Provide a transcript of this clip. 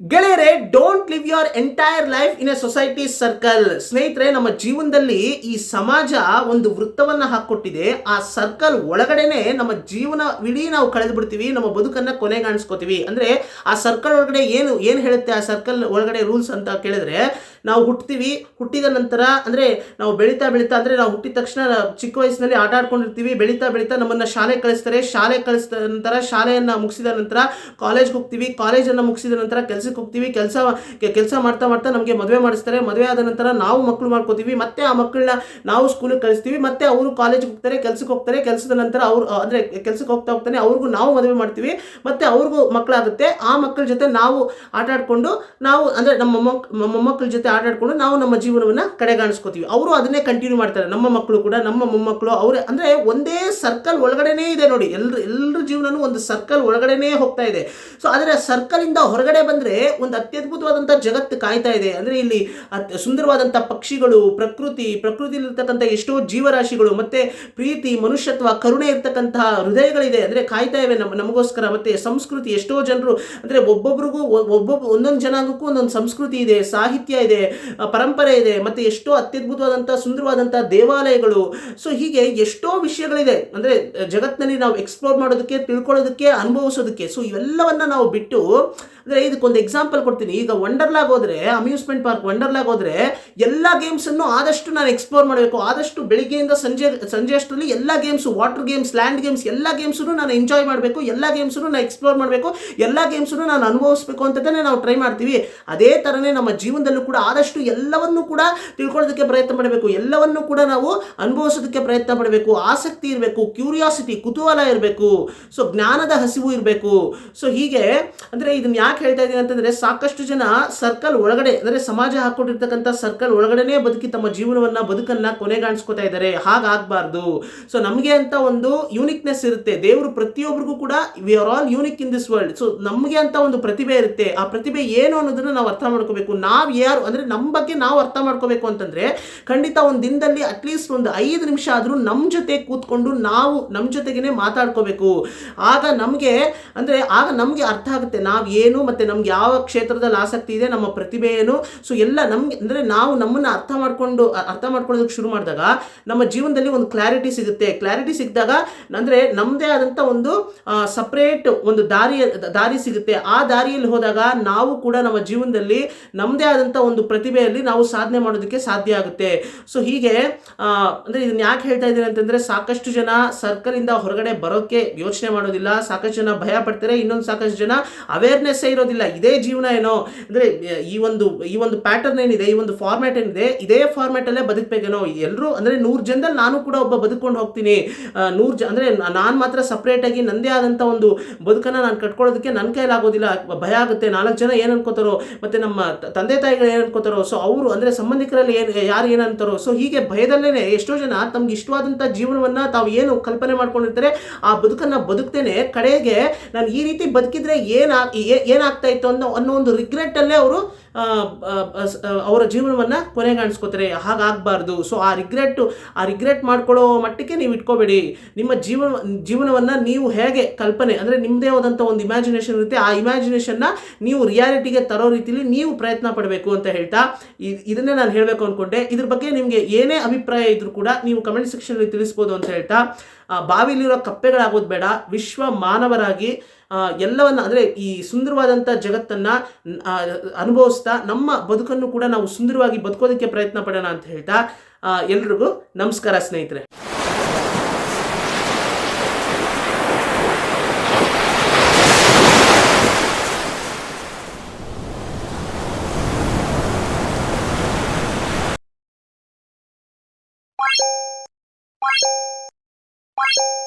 ಗೆಳೆಯರೆ, don't live your entire life in a society circle. ಸ್ನೇಹಿತರೆ, ನಮ್ಮ ಜೀವನದಲ್ಲಿ ಈ ಸಮಾಜ ಒಂದು ವೃತ್ತವನ್ನ ಹಾಕೊಟ್ಟಿದೆ. ಆ ಸರ್ಕಲ್ ಒಳಗಡೆನೆ ನಮ್ಮ ಜೀವನವಿಡೀ ನಾವು ಕಳೆದು ಬಿಡ್ತೀವಿ, ನಮ್ಮ ಬದುಕನ್ನ ಕೊನೆಗಾಣಿಸ್ಕೋತೀವಿ. ಅಂದ್ರೆ ಆ ಸರ್ಕಲ್ ಒಳಗಡೆ ಏನು ಹೇಳುತ್ತೆ, ಆ ಸರ್ಕಲ್ ಒಳಗಡೆ ರೂಲ್ಸ್ ಅಂತ ಕೇಳಿದ್ರೆ, ನಾವು ಹುಟ್ಟಿದ ನಂತರ ಅಂದ್ರೆ ನಾವು ಬೆಳೀತಾ ಅಂದ್ರೆ ನಾವು ಹುಟ್ಟಿದ ತಕ್ಷಣ ಚಿಕ್ಕ ವಯಸ್ಸಿನಲ್ಲಿ ಆಟ ಆಡ್ಕೊಂಡಿರ್ತೀವಿ. ಬೆಳೀತಾ ನಮ್ಮನ್ನ ಶಾಲೆ ಕಳಿಸಿದ ನಂತರ ಶಾಲೆಯನ್ನ ಮುಗಿಸಿದ ನಂತರ ಕಾಲೇಜ್ಗೆ ಹೋಗ್ತೀವಿ. ಕಾಲೇಜನ್ನು ಮುಗಿಸಿದ ನಂತರ ಕೆಲಸಕ್ಕೆ ಹೋಗ್ತೀವಿ. ಕೆಲಸ ಮಾಡ್ತಾ ನಮಗೆ ಮದುವೆ ಮಾಡಿಸ್ತಾರೆ. ಮದುವೆ ಆದ ನಂತರ ನಾವು ಮಕ್ಕಳು ಮಾಡ್ಕೋತೀವಿ. ಮತ್ತೆ ಆ ಮಕ್ಕಳನ್ನ ನಾವು ಸ್ಕೂಲಿಗೆ ಕಳಿಸ್ತೀವಿ. ಮತ್ತೆ ಅವರು ಕಾಲೇಜ್ಗೆ ಹೋಗ್ತಾರೆ, ಕೆಲಸಕ್ಕೆ ಹೋಗ್ತಾರೆ. ಕೆಲಸದ ನಂತರ ಅವರು ಅಂದ್ರೆ ಕೆಲಸಕ್ಕೆ ಹೋಗ್ತಾನೆ ಅವ್ರಿಗೂ ನಾವು ಮದುವೆ ಮಾಡ್ತೀವಿ. ಮತ್ತೆ ಅವ್ರಿಗೂ ಮಕ್ಕಳಾಗುತ್ತೆ. ಆ ಮಕ್ಕಳ ಜೊತೆ ನಾವು ಆಟ ಆಡ್ಕೊಂಡು ನಾವು ಅಂದ್ರೆ ನಮ್ಮ ಮೊಮ್ಮಕ್ಕಳ ಜೊತೆ ಆಟ ಆಡ್ಕೊಂಡು ನಾವು ನಮ್ಮ ಜೀವನವನ್ನ ಕಡೆಗಾಣಿಸ್ಕೋತೀವಿ. ಅವರು ಅದನ್ನೇ ಕಂಟಿನ್ಯೂ ಮಾಡ್ತಾರೆ. ನಮ್ಮ ಮಕ್ಕಳು ಕೂಡ, ನಮ್ಮ ಮೊಮ್ಮಕ್ಕಳು ಅವರೇ, ಅಂದ್ರೆ ಒಂದೇ ಸರ್ಕಲ್ ಒಳಗಡೆನೇ ಇದೆ ನೋಡಿ. ಎಲ್ಲರ ಜೀವನನೂ ಒಂದು ಸರ್ಕಲ್ ಒಳಗಡೆನೇ ಹೋಗ್ತಾ ಇದೆ. ಸೊ ಆದರೆ ಸರ್ಕಲ್ ಇಂದ ಹೊರಗಡೆ ಬಂದ್ರೆ ಒಂದು ಅತ್ಯದ್ಭುತವಾದಂತಹ ಜಗತ್ತು ಕಾಯ್ತಾ ಇದೆ. ಅಂದ್ರೆ ಇಲ್ಲಿ ಸುಂದರವಾದಂತಹ ಪಕ್ಷಿಗಳು, ಪ್ರಕೃತಿಯಲ್ಲಿರ್ತಕ್ಕಂಥ ಎಷ್ಟೋ ಜೀವರಾಶಿಗಳು, ಮತ್ತೆ ಪ್ರೀತಿ, ಮನುಷ್ಯತ್ವ, ಕರುಣೆ ಇರ್ತಕ್ಕಂತಹ ಹೃದಯಗಳಿದೆ. ಅಂದ್ರೆ ಕಾಯ್ತಾ ಇವೆ ನಮಗೋಸ್ಕರ. ಮತ್ತೆ ಸಂಸ್ಕೃತಿ, ಎಷ್ಟೋ ಜನರು ಅಂದ್ರೆ ಒಬ್ಬೊಬ್ಬರಿಗೂ ಒಂದೊಂದು ಜನಾಂಗಕ್ಕೂ ಒಂದೊಂದು ಸಂಸ್ಕೃತಿ ಇದೆ, ಸಾಹಿತ್ಯ ಇದೆ, ಪರಂಪರೆ ಇದೆ, ಮತ್ತೆ ಎಷ್ಟೋ ಅತ್ಯದ್ಭುತವಾದಂತಹ ಸುಂದರವಾದಂತಹ ದೇವಾಲಯಗಳು. ಸೊ ಹೀಗೆ ಎಷ್ಟೋ ವಿಷಯಗಳಿದೆ ಅಂದ್ರೆ ಜಗತ್ತಿನಲ್ಲಿ ನಾವು ಎಕ್ಸ್ಪ್ಲೋರ್ ಮಾಡೋದಕ್ಕೆ, ತಿಳ್ಕೊಳ್ಳೋದಕ್ಕೆ, ಅನುಭವಿಸೋದಕ್ಕೆ. ಸೊ ಇವೆಲ್ಲವನ್ನ ನಾವು ಬಿಟ್ಟು ಅಂದ್ರೆ ಇದಕ್ಕೊಂದು ಎಕ್ಸಾಂಪಲ್ ಕೊಡ್ತೀನಿ. ಈಗ ವಂಡರ್ಲಾಗ್ ಹೋದ್ರೆ, ಅಮ್ಯೂಸ್ಮೆಂಟ್ ಪಾರ್ಕ್ ವಂಡರ್ಲಾಗ್ ಹೋದ್ರೆ ಎಲ್ಲ ಗೇಮ್ಸ್ ಅನ್ನು ಆದಷ್ಟು ನಾನು ಎಕ್ಸ್ಪ್ಲೋರ್ ಮಾಡಬೇಕು. ಆದಷ್ಟು ಬೆಳಿಗ್ಗೆಯಿಂದ ಸಂಜೆ ಅಷ್ಟರಲ್ಲಿ ಎಲ್ಲ games, water games, land games, ಎಲ್ಲ ಗೇಮ್ಸನ್ನು ನಾನು ಎಂಜಾಯ್ ಮಾಡಬೇಕು. ಎಲ್ಲ ಗೇಮ್ಸನ್ನು ನಾನು ಎಕ್ಸ್ಪ್ಲೋರ್ ಮಾಡಬೇಕು. ಎಲ್ಲ ಗೇಮ್ಸನ್ನು ನಾನು ಅನುಭವಿಸಬೇಕು ಅಂತಲೇ ನಾವು ಟ್ರೈ ಮಾಡ್ತೀವಿ. ಅದೇ ತರನೇ ನಮ್ಮ ಜೀವನದಲ್ಲೂ ಕೂಡ ಆದಷ್ಟು ಎಲ್ಲವನ್ನೂ ಕೂಡ ತಿಳ್ಕೊಳ್ಳೋದಕ್ಕೆ ಪ್ರಯತ್ನ ಮಾಡಬೇಕು. ಎಲ್ಲವನ್ನೂ ಕೂಡ ನಾವು ಅನುಭವಿಸೋದಕ್ಕೆ ಪ್ರಯತ್ನ ಪಡಬೇಕು. ಆಸಕ್ತಿ ಇರಬೇಕು, ಕ್ಯೂರಿಯಾಸಿಟಿ, ಕುತೂಹಲ ಇರಬೇಕು. ಸೊ ಜ್ಞಾನದ ಹಸಿವು ಇರಬೇಕು. ಸೊ ಹೀಗೆ ಅಂದ್ರೆ ಇದನ್ನ ಯಾಕೆ ಹೇಳ್ತಾ ಇದ್ದೀನಿ ಅಂತಂದ್ರೆ, ಸಾಕಷ್ಟು ಜನ ಸರ್ಕಲ್ ಒಳಗಡೆ ಅಂದ್ರೆ ಸಮಾಜ ಹಾಕೊಂಡಿರ್ತಕ್ಕಂಥ ಸರ್ಕಲ್ ಒಳಗಡೆನೆ ಬದುಕಿ ತಮ್ಮ ಬದುಕನ್ನ ಕೊನೆಗಾಣಿಸ್ಕೋತಾ ಇದ್ದಾರೆ. ಹಾಗಾಗಬಾರ್ದು. ಸೊ ನಮಗೆ ಅಂತ ಒಂದು ಯೂನಿಕ್ನೆಸ್ ಇರುತ್ತೆ. ದೇವರು ಪ್ರತಿಯೊಬ್ಬರಿಗೂ ಕೂಡ we are all unique in this world. So ನಮಗೆ ಅಂತ ಒಂದು ಪ್ರತಿಭೆ ಇರುತ್ತೆ. ಆ ಪ್ರತಿಭೆ ಏನು ಅನ್ನೋದನ್ನ ನಾವು ಅರ್ಥ ಮಾಡ್ಕೋಬೇಕು. ನಾವು ಯಾರು ಅಂದ್ರೆ ನಮ್ಮ ಬಗ್ಗೆ ನಾವು ಅರ್ಥ ಮಾಡ್ಕೋಬೇಕು ಅಂತಂದ್ರೆ, ಖಂಡಿತ ಒಂದು ದಿನದಲ್ಲಿ ಅಟ್ಲೀಸ್ಟ್ ಒಂದು 5 ನಿಮಿಷ ಆದ್ರೂ ನಮ್ಮ ಜೊತೆ ಕೂತ್ಕೊಂಡು ನಾವು ನಮ್ಮ ಜೊತೆಗೇನೆ ಮಾತಾಡ್ಕೋಬೇಕು. ಆಗ ನಮಗೆ ಅರ್ಥ ಆಗುತ್ತೆ ನಾವು ಏನು, ಮತ್ತೆ ನಮ್ಗೆ ಯಾವ ಕ್ಷೇತ್ರದಲ್ಲಿ ಆಸಕ್ತಿ ಇದೆ, ನಮ್ಮ ಪ್ರತಿಭೆ ಏನು. ಸೊ ಎಲ್ಲ ನಮ್ಗೆ ಅಂದ್ರೆ ನಾವು ನಮ್ಮನ್ನ ಅರ್ಥ ಮಾಡ್ಕೊಳ್ಳೋದಕ್ಕೆ ಶುರು ಮಾಡಿದಾಗ ನಮ್ಮ ಜೀವನದಲ್ಲಿ ಒಂದು ಕ್ಲಾರಿಟಿ ಸಿಗುತ್ತೆ. ಕ್ಲಾರಿಟಿ ಸಿಕ್ಕಿದಾಗ ಅಂದ್ರೆ ನಮ್ಮದೇ ಆದಂತ ಒಂದು ಸಪರೇಟ್ ಒಂದು ದಾರಿ ಸಿಗುತ್ತೆ. ಆ ದಾರಿಯಲ್ಲಿ ಹೋದಾಗ ನಾವು ಕೂಡ ನಮ್ಮ ಜೀವನದಲ್ಲಿ ನಮ್ಮದೇ ಆದಂತ ಒಂದು ಪ್ರತಿಭೆಯಲ್ಲಿ ನಾವು ಸಾಧನೆ ಮಾಡೋದಕ್ಕೆ ಸಾಧ್ಯ ಆಗುತ್ತೆ. ಸೊ ಹೀಗೆ ಅಂದ್ರೆ ಇದನ್ನ ಯಾಕೆ ಹೇಳ್ತಾ ಇದ್ದೀನಿ ಅಂತಂದ್ರೆ, ಸಾಕಷ್ಟು ಜನ ಸರ್ಕಲ್ ಇಂದ ಹೊರಗಡೆ ಬರೋಕೆ ಯೋಚನೆ ಮಾಡೋದಿಲ್ಲ. ಸಾಕಷ್ಟು ಜನ ಭಯ ಪಡ್ತಾರೆ. ಇನ್ನೊಂದು ಸಾಕಷ್ಟು ಜನ ಅವೇರ್ನೆಸ್ ಇರೋದಿಲ್ಲ. ಇದೇ ಜೀವನ ಏನೋ ಅಂದ್ರೆ ಈ ಒಂದು ಪ್ಯಾಟರ್ನ್ ಏನಿದೆ, ಈ ಒಂದು ಫಾರ್ಮ್ಯಾಟ್ ಏನಿದೆ, ಇದೇ ಫಾರ್ಮ್ಯಾಟ್ ಅಲ್ಲೇ ಬದುಕಬೇಕೇನೋ. ಎಲ್ಲರೂ ಅಂದ್ರೆ 100 ಜನದಲ್ಲಿ ನಾನು ಕೂಡ ಒಬ್ಬ ಬದುಕೊಂಡು ಹೋಗ್ತೀನಿ. ಅಂದ್ರೆ ನಾನು ಮಾತ್ರ ಸಪ್ರೇಟ್ ಆಗಿ ನಂದೇ ಆದಂತ ಒಂದು ಬದುಕನ್ನ ನಾನು ಕಟ್ಕೊಳ್ಳೋದಕ್ಕೆ ನನ್ನ ಕೈಲಾಗೋದಿಲ್ಲ. ಭಯ ಆಗುತ್ತೆ. 4 ಜನ ಏನ್ ಅನ್ಕೋತಾರೋ, ಮತ್ತೆ ನಮ್ಮ ತಂದೆ ತಾಯಿಗಳು ಏನ್ ಅನ್ಕೋತಾರೋ, ಸೊ ಅವರು ಅಂದ್ರೆ ಸಂಬಂಧಿಕರಲ್ಲಿ ಯಾರು ಏನಂತಾರೋ. ಸೊ ಹೀಗೆ ಭಯದಲ್ಲೇನೆ ಎಷ್ಟೋ ಜನ ತಮ್ಗೆ ಇಷ್ಟವಾದಂತ ಜೀವನವನ್ನ ತಾವು ಏನು ಕಲ್ಪನೆ ಮಾಡ್ಕೊಂಡಿರ್ತಾರೆ ಆ ಬದುಕನ್ನ ಬದುಕ್ತೇನೆ ಕಡೆಗೆ ನಾನು ಈ ರೀತಿ ಬದುಕಿದ್ರೆ ಏನಾಗ್ತಾ ಇತ್ತು ಅನ್ನೋ ಒಂದು ರಿಗ್ರೆಟ್ ಅಲ್ಲೇ ಅವರು ಅವರ ಜೀವನವನ್ನ ಕೊನೆಗಾಣಿಸ್ಕೋತಾರೆ. ಹಾಗಾಗಬಾರ್ದು. ಸೊ ಆ ರಿಗ್ರೆಟ್ ಮಾಡ್ಕೊಳ್ಳೋ ಮಟ್ಟಕ್ಕೆ ನೀವು ಇಟ್ಕೋಬೇಡಿ. ನಿಮ್ಮ ಜೀವನವನ್ನ ನೀವು ಹೇಗೆ ಕಲ್ಪನೆ ಅಂದ್ರೆ ನಿಮ್ಮದೇ ಆದಂಥ ಒಂದು ಇಮ್ಯಾಜಿನೇಷನ್ ಇರುತ್ತೆ. ಆ ಇಮ್ಯಾಜಿನೇಷನ್ನ ನೀವು ರಿಯಾಲಿಟಿಗೆ ತರೋ ರೀತಿಲಿ ನೀವು ಪ್ರಯತ್ನ ಪಡಬೇಕು ಅಂತ ಹೇಳ್ತಾ ಇದನ್ನೇ ನಾನು ಹೇಳಬೇಕು ಅನ್ಕೊಂಡೆ. ಇದ್ರ ಬಗ್ಗೆ ನಿಮಗೆ ಏನೇ ಅಭಿಪ್ರಾಯ ಇದ್ರೂ ಕೂಡ ನೀವು ಕಮೆಂಟ್ ಸೆಕ್ಷನ್ ತಿಳಿಸ್ಬೋದು ಅಂತ ಹೇಳ್ತಾ, ಬಾವಿಲಿರೋ ಕಪ್ಪೆಗಳಾಗೋದು ಬೇಡ, ವಿಶ್ವ ಮಾನವರಾಗಿ ಎಲ್ಲವನ್ನ ಅಂದ್ರೆ ಈ ಸುಂದರವಾದಂಥ ಜಗತ್ತನ್ನ ಅನುಭವಿಸ್ತಾ ನಮ್ಮ ಬದುಕನ್ನು ಕೂಡ ನಾವು ಸುಂದರವಾಗಿ ಬದುಕೋದಕ್ಕೆ ಪ್ರಯತ್ನ ಪಡೋಣ ಅಂತ ಹೇಳ್ತಾ ಎಲ್ರಿಗೂ ನಮಸ್ಕಾರ ಸ್ನೇಹಿತರೆ. Bye.